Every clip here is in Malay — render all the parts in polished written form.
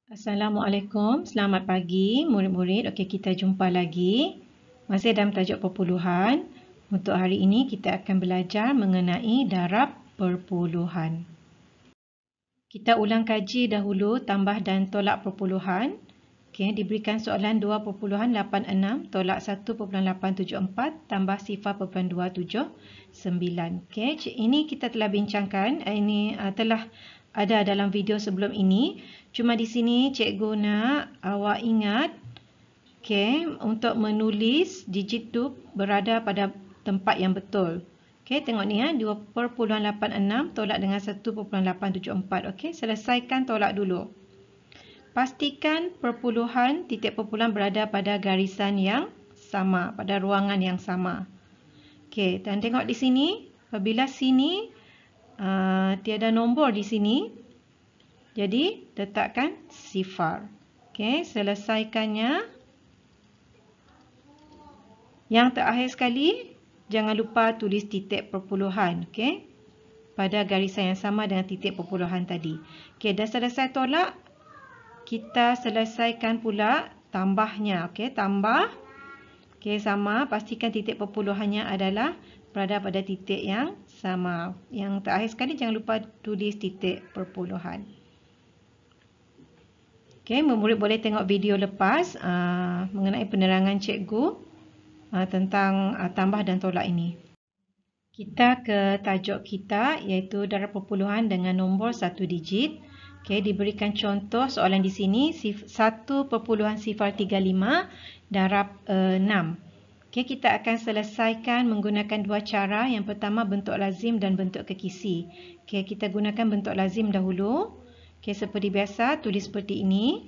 Assalamualaikum, selamat pagi murid-murid. Okey, kita jumpa lagi. Masih dalam tajuk perpuluhan. Untuk hari ini kita akan belajar mengenai darab perpuluhan. Kita ulang kaji dahulu tambah dan tolak perpuluhan. Okey, diberikan soalan 2.86 tolak 1.874 tambah 0.279. Okey, ini kita telah bincangkan. Ini telah ada dalam video sebelum ini. Cuma di sini cikgu nak awak ingat, okey, untuk menulis digit tu berada pada tempat yang betul. Okey, tengok ni 2.86 tolak dengan 1.874. Okey, selesaikan tolak dulu. Pastikan perpuluhan titik perpuluhan berada pada garisan yang sama, pada ruangan yang sama. Okey, dan tengok di sini, apabila sini tiada nombor di sini, jadi letakkan sifar. Okey, selesaikannya. Yang terakhir sekali, jangan lupa tulis titik perpuluhan. Okey, pada garisan yang sama dengan titik perpuluhan tadi. Okey, dah selesai tolak, kita selesaikan pula tambahnya. Okey, tambah. Okey, sama. Pastikan titik perpuluhannya adalah berada pada titik yang sama. Yang terakhir sekali, jangan lupa tulis titik perpuluhan. Okey, murid boleh tengok video lepas mengenai penerangan cikgu tentang tambah dan tolak ini. Kita ke tajuk kita, iaitu darab perpuluhan dengan nombor 1 digit. Okey, diberikan contoh soalan di sini 1.035 darab 6. Okey, kita akan selesaikan menggunakan dua cara. Yang pertama bentuk lazim dan bentuk kekisi. Okey, kita gunakan bentuk lazim dahulu. Okey, seperti biasa tulis seperti ini.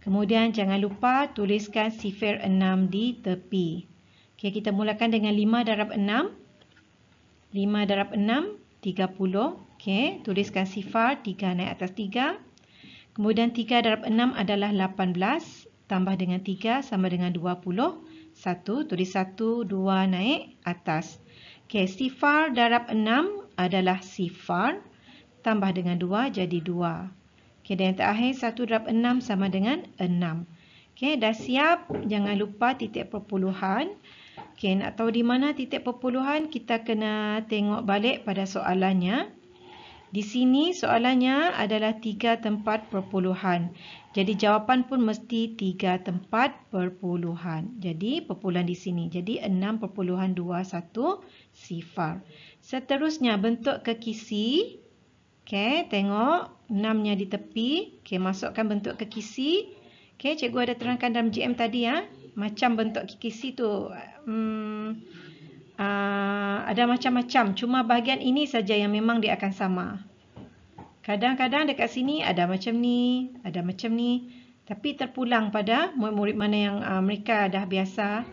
Kemudian jangan lupa tuliskan sifar 6 di tepi. Okey, kita mulakan dengan 5 darab 6. 5 darab 6, 30. Okey, tuliskan sifar 3 naik atas 3. Kemudian 3 darab 6 adalah 18. Tambah dengan 3 sama dengan 21. Tulis 1, 2 naik atas. Okey, sifar darab 6 adalah sifar. Tambah dengan 2 jadi 2. Okey, dan yang terakhir 1 darab 6 sama dengan 6. Okey, dah siap. Jangan lupa titik perpuluhan. Okey, nak tahu di mana titik perpuluhan, kita kena tengok balik pada soalannya. Di sini soalannya adalah 3 tempat perpuluhan. Jadi jawapan pun mesti 3 tempat perpuluhan. Jadi perpuluhan di sini. Jadi 6.21 sifar. Seterusnya bentuk kekisi. Okey, tengok 6-nya di tepi. Okey, masukkan bentuk kekisi. Okey, cikgu ada terangkan dalam GM tadi macam bentuk kekisi tu ada macam-macam. Cuma bahagian ini saja yang memang dia akan sama. Kadang-kadang dekat sini ada macam ni, ada macam ni. Tapi terpulang pada murid-murid mana yang mereka dah biasa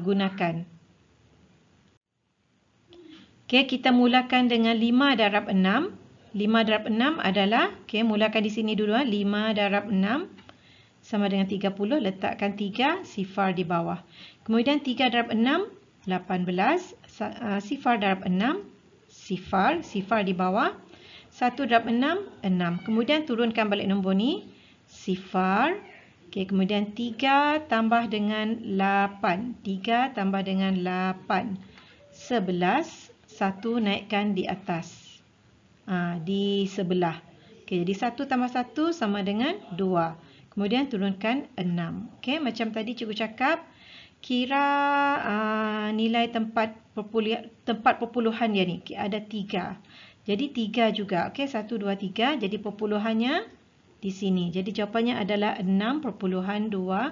gunakan. Okey, kita mulakan dengan 5 darab 6. 5 darab 6 adalah, okey, mulakan di sini dulu. 5 darab 6 sama dengan 30. Letakkan 3 sifar di bawah. Kemudian 3 darab 6, 18. Sifar darab 6, sifar di bawah. 1 darab 6, 6. Kemudian turunkan balik nombor ni, sifar. Okey, kemudian 3 tambah dengan 8. 3 tambah dengan 8. 11. 1 naikkan di atas. Di sebelah. Okey, jadi 1 tambah 1 sama dengan 2. Kemudian turunkan 6. Okey, macam tadi cikgu cakap, kira nilai tempat perpuluhan dia ni. Ada 3. Jadi 3 juga. Okey, 1, 2, 3. Jadi perpuluhannya di sini. Jadi jawapannya adalah 6.21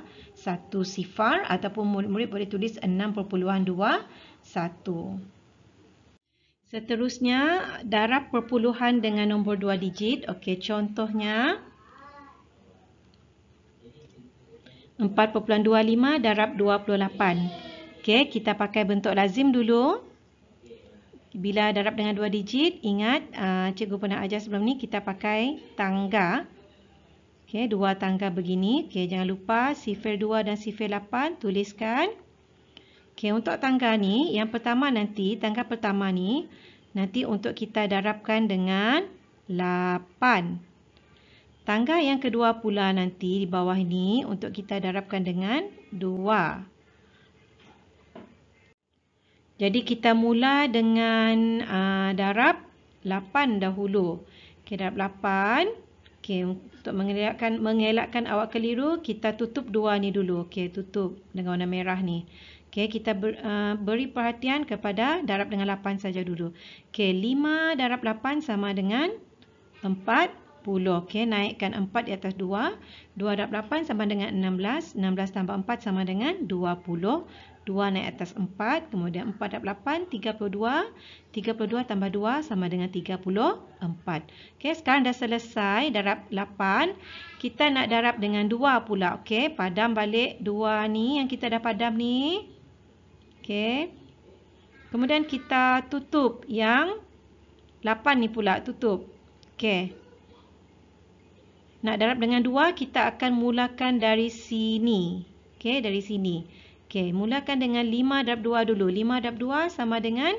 sifar, ataupun murid-murid boleh tulis 6.21. Seterusnya, darab perpuluhan dengan nombor 2 digit. Okey, contohnya 4.25 darab 28. Okey, kita pakai bentuk lazim dulu. Bila darab dengan 2 digit, ingat cikgu pernah ajar sebelum ni, kita pakai tangga. Okey, 2 tangga begini. Okey, jangan lupa sifar 2 dan sifar 8 tuliskan. Okey, untuk tangga ni, yang pertama nanti, tangga pertama ni, nanti untuk kita darabkan dengan 8. Tanggal yang kedua pula nanti di bawah ini untuk kita darabkan dengan 2. Jadi kita mula dengan darab 8 dahulu. Okey, darab 8. Okey, untuk mengelakkan awak keliru, kita tutup 2 ni dulu. Okey, tutup dengan warna merah ni. Okey, kita beri perhatian kepada darab dengan 8 saja dulu. Okey, 5 darab 8 sama dengan 40. Okey, naikkan 4 di atas 2. 2 darab 8 sama dengan 16. 16 tambah 4 sama dengan 20. 2 naik atas 4. Kemudian 4 darab 8, 32. 32 tambah 2 sama dengan 34. Okey, sekarang dah selesai darab 8. Kita nak darab dengan 2 pula. Okey, padam balik 2 ni yang kita dah padam ni. Okey. Kemudian kita tutup yang 8 ni pula, tutup. Okey. Nak darab dengan 2, kita akan mulakan dari sini. Okey, dari sini. Okey, mulakan dengan 5 darab 2 dulu. 5 darab 2 sama dengan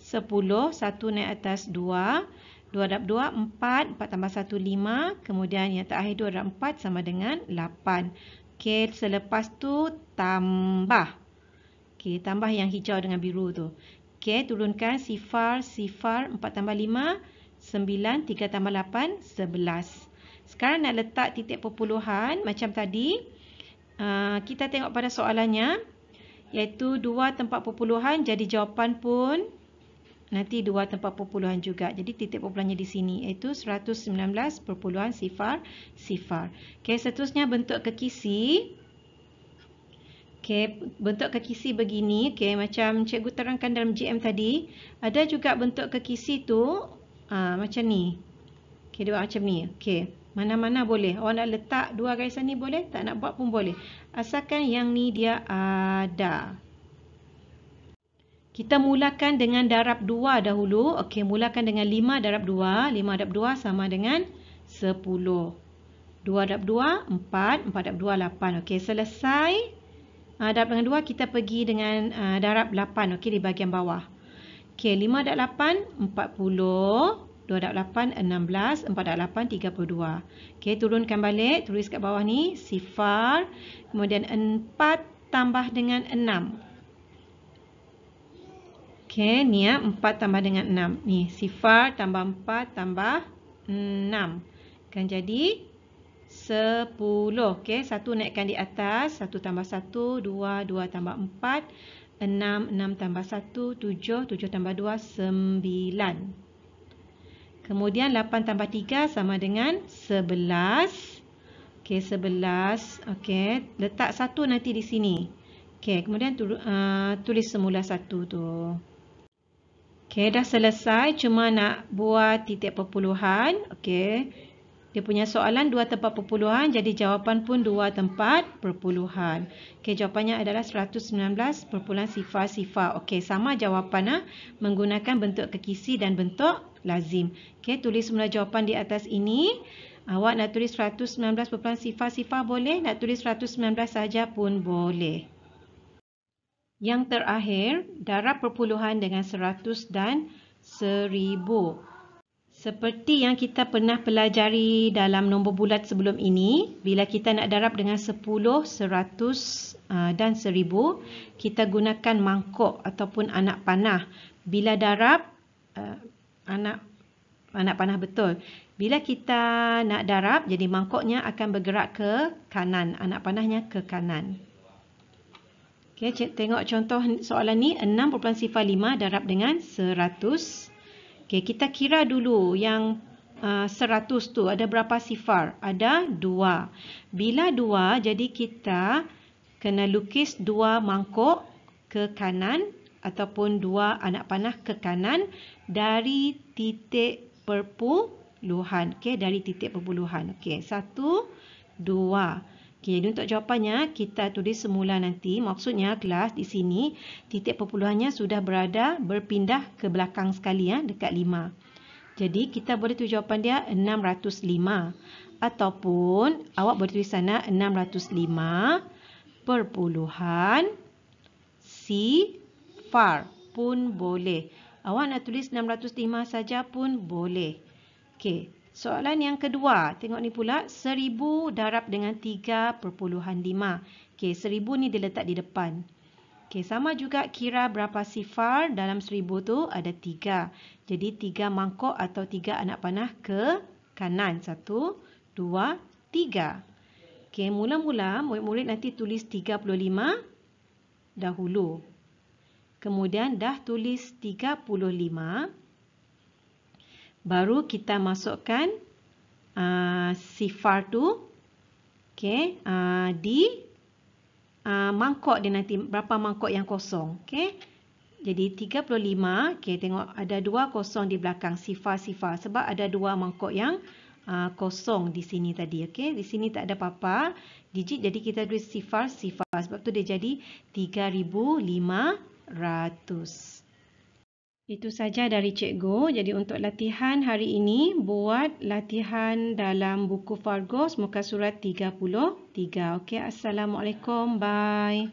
10. 1 naik atas 2. 2 darab 2, 4. 4 tambah 1, 5. Kemudian yang terakhir 2 darab 4 sama dengan 8. Okey, selepas tu tambah. Okey, tambah yang hijau dengan biru tu. Okey, turunkan sifar, 4 tambah 5, 9, 3 tambah 8, 11. Sekarang nak letak titik perpuluhan macam tadi. Kita tengok pada soalannya, iaitu 2 tempat perpuluhan, jadi jawapan pun nanti 2 tempat perpuluhan juga. Jadi titik perpuluhannya di sini, iaitu 119.000. Okey, seterusnya bentuk kekisi. Okey, bentuk kekisi begini. Okey, macam cikgu terangkan dalam GM tadi, ada juga bentuk kekisi tu macam ni. Okey, dia buat macam ni. Okey, mana-mana boleh. Awak nak letak 2 garisan ni boleh, tak nak buat pun boleh. Asalkan yang ni dia ada. Kita mulakan dengan darab 2 dahulu. Okey, mulakan dengan 5 darab 2. 5 darab 2 sama dengan 10. 2 darab 2, 4. 4 darab 2, 8. Okey, selesai. Darab dengan 2, kita pergi dengan darab 8. Okey, di bahagian bawah. Okey, 5 darab 8, 40. 2 darab 8, 16. 4 darab 8, 32. Okey, turunkan balik. Tulis kat bawah ni, sifar. Kemudian 4 tambah dengan 6. Okey, ni 4 tambah dengan 6. Ni, sifar tambah 4 tambah 6. Akan jadi 10. Okey, 1 naikkan di atas. 1 tambah 1, 2. 2 tambah 4, 6. 6 tambah 1, 7. 7 tambah 2, 9. Kemudian 8 tambah 3 sama dengan 11. Okey, 11. Okey, letak 1 nanti di sini. Okey, kemudian tulis semula 1 tu. Okey, dah selesai. Cuma nak buat titik perpuluhan. Okey, dia punya soalan 2 tempat perpuluhan. Jadi jawapan pun 2 tempat perpuluhan. Okey, jawapannya adalah 119.000. Okey, sama jawapan menggunakan bentuk kekisi dan bentuk lazim. Okey, tulis semula jawapan di atas ini. Awak nak tulis 119.000 boleh, nak tulis 119 saja pun boleh. Yang terakhir, darab perpuluhan dengan 100 dan 1000. Seperti yang kita pernah pelajari dalam nombor bulat sebelum ini, bila kita nak darab dengan 10, 100 dan 1000, kita gunakan mangkuk ataupun anak panah. Bila darab anak panah betul. Bila kita nak darab, jadi mangkuknya akan bergerak ke kanan, anak panahnya ke kanan. Okey, tengok contoh soalan ni, 6.05 darab dengan 100. Okey, kita kira dulu yang 100 tu ada berapa sifar? Ada 2. Bila 2, jadi kita kena lukis 2 mangkuk ke kanan ataupun 2 anak panah ke kanan dari titik perpuluhan. Okey, dari titik perpuluhan. Okey, 1, 2. Okey, jadi untuk jawapannya kita tulis semula nanti. Maksudnya kelas di sini titik perpuluhannya sudah berpindah ke belakang sekali dekat 5. Jadi kita boleh tulis jawapan dia 605 ataupun awak boleh tulis sana 605 perpuluhan sifar pun boleh. Awak nak tulis 605 saja pun boleh. Okey, Soalan yang kedua, tengok ni pula, 1000 darab dengan 3.5. Okey, 1000 ni diletak di depan. Okey, sama juga kira berapa sifar dalam 1000 tu ada 3. Jadi 3 mangkok atau 3 anak panah ke kanan. 1, 2, 3. Okey, mula-mula murid-murid nanti tulis 35 dahulu. Kemudian dah tulis 35. Baru kita masukkan sifar tu, okay, di mangkok dia nanti, berapa mangkok yang kosong. Okay. Jadi 35, okay, tengok ada 2 kosong di belakang sifar-sifar. Sebab ada 2 mangkok yang kosong di sini tadi. Okay. Di sini tak ada apa-apa digit, jadi kita tulis sifar-sifar. Sebab tu dia jadi 3500. Itu saja dari cikgu. Jadi untuk latihan hari ini, buat latihan dalam buku Fargos muka surat 33. Okey, Assalamualaikum. Bye.